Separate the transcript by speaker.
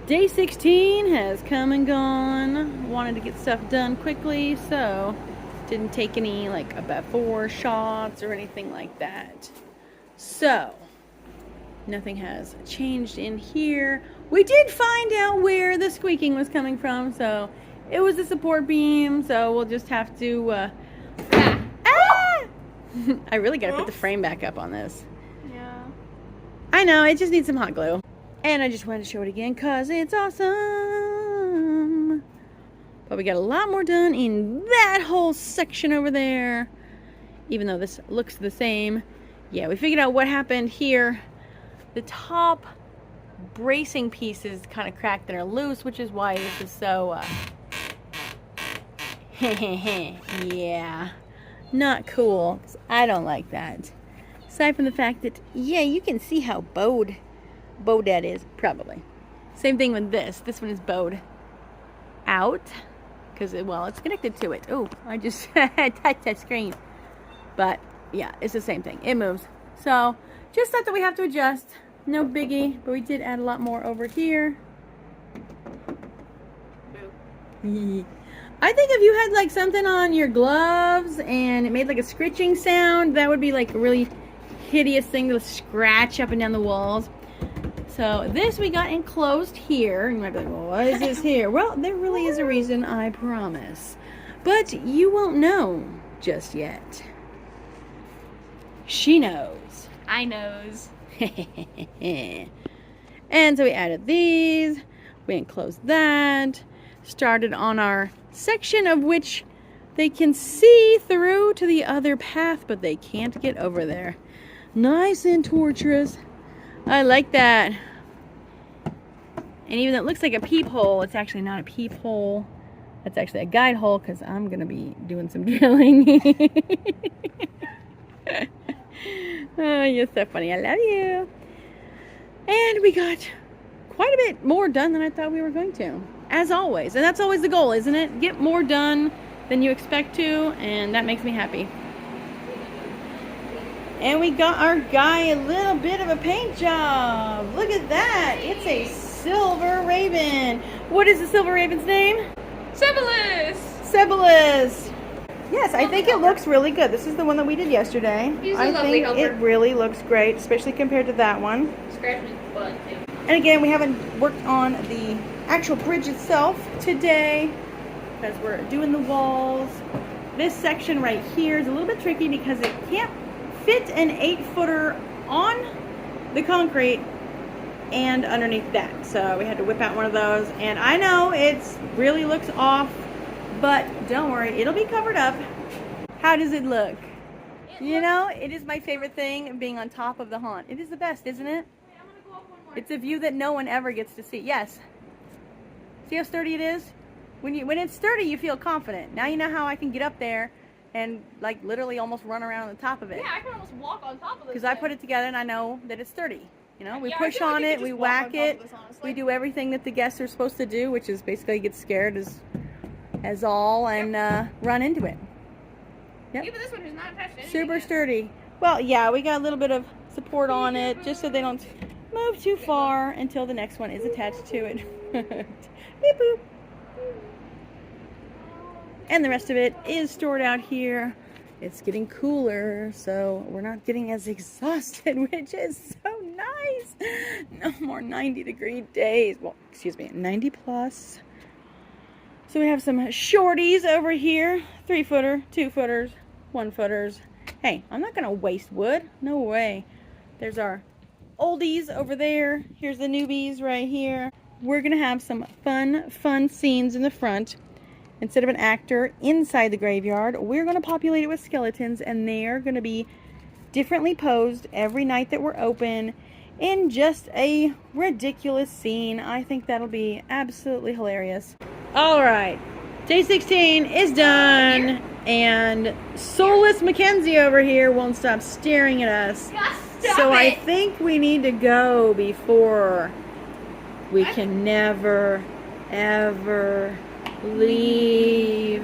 Speaker 1: Day 16 has come and gone. Wanted to get stuff done quickly, so didn't take any like before shots or anything like that. So nothing has changed in here. We did find out where the squeaking was coming from, so it was the support beam, so we'll just have to I really gotta put the frame back up on this.
Speaker 2: Yeah.
Speaker 1: I know, it just needs some hot glue. And I just wanted to show it again because it's awesome. But we got a lot more done in that whole section over there. Even though this looks the same. Yeah, we figured out what happened here. The top bracing pieces kind of cracked and are loose, which is why this is so, yeah, not cool. I don't like that. Aside from the fact that, yeah, you can see how bowed that is, probably. Same thing with this. This one is bowed out because, well, it's connected to it. Oh, I just touched that screen. But yeah, it's the same thing. It moves. So just stuff that we have to adjust. No biggie, but we did add a lot more over here. I think if you had like something on your gloves and it made like a scritching sound, that would be like a really hideous thing to scratch up and down the walls. So this we got enclosed here. You might be like, well, why is this here? Well, there really is a reason, I promise. But you won't know just yet. She knows.
Speaker 2: I knows.
Speaker 1: And so we added these. We enclosed that. Started on our section of which they can see through to the other path, but they can't get over there. Nice and torturous. I like that. And even though it looks like a peephole, it's actually not a peephole. That's actually a guide hole because I'm going to be doing some drilling. Oh, you're so funny. I love you. And we got quite a bit more done than I thought we were going to. As always. And that's always the goal, isn't it? Get more done than you expect to, and that makes me happy. And we got our guy a little bit of a paint job. Look at that. It's a Silver Raven. What is the Silver Raven's name?
Speaker 2: Sebulus!
Speaker 1: Sebulus. Yes, I think it looks really good. This is the one that we did yesterday.
Speaker 2: He's a
Speaker 1: I
Speaker 2: lovely
Speaker 1: think
Speaker 2: helper.
Speaker 1: it really looks great, especially compared to that one.
Speaker 2: Scratch my butt, too.
Speaker 1: And again, we haven't worked on the actual bridge itself today because we're doing the walls. This section right here is a little bit tricky because it can't fit an 8-footer on the concrete and underneath that. So we had to whip out one of those. And I know it really looks off, but don't worry, it'll be covered up. How does it look? You know, it is my favorite thing, being on top of the haunt. It is the best, isn't it? It's a view that no one ever gets to see. Yes. See how sturdy it is? When it's sturdy, you feel confident. Now you know how I can get up there and like literally almost run around on the top of it.
Speaker 2: Yeah, I can almost walk on top of this.
Speaker 1: Because I put it together and I know that it's sturdy. You know, we
Speaker 2: Yeah, I
Speaker 1: push
Speaker 2: feel like
Speaker 1: on
Speaker 2: you
Speaker 1: it,
Speaker 2: could
Speaker 1: we
Speaker 2: just walk
Speaker 1: whack
Speaker 2: on top
Speaker 1: it,
Speaker 2: of this, honestly.
Speaker 1: we do everything that the guests are supposed to do, which is basically get scared as all and run into it. Yep.
Speaker 2: Yeah, but this one is not attached to anything.
Speaker 1: Super sturdy. Well, yeah, we got a little bit of support on it just so they don't move too far until the next one is attached to it. Beep boop. And the rest of it is stored out here. It's getting cooler, so we're not getting as exhausted, which is so nice. No more 90-degree days. Well, excuse me, 90 plus. So we have some shorties over here. 3-footer, 2-footers, 1-footers. Hey, I'm not going to waste wood. No way. There's our oldies over there. Here's the newbies right here. We're going to have some fun scenes in the front. Instead of an actor inside the graveyard, we're going to populate it with skeletons, and they're going to be differently posed every night that we're open in just a ridiculous scene. I think that'll be absolutely hilarious. All right, day 16 is done, and soulless Mackenzie over here won't stop staring at us. So I think we need to go before we can never, ever leave.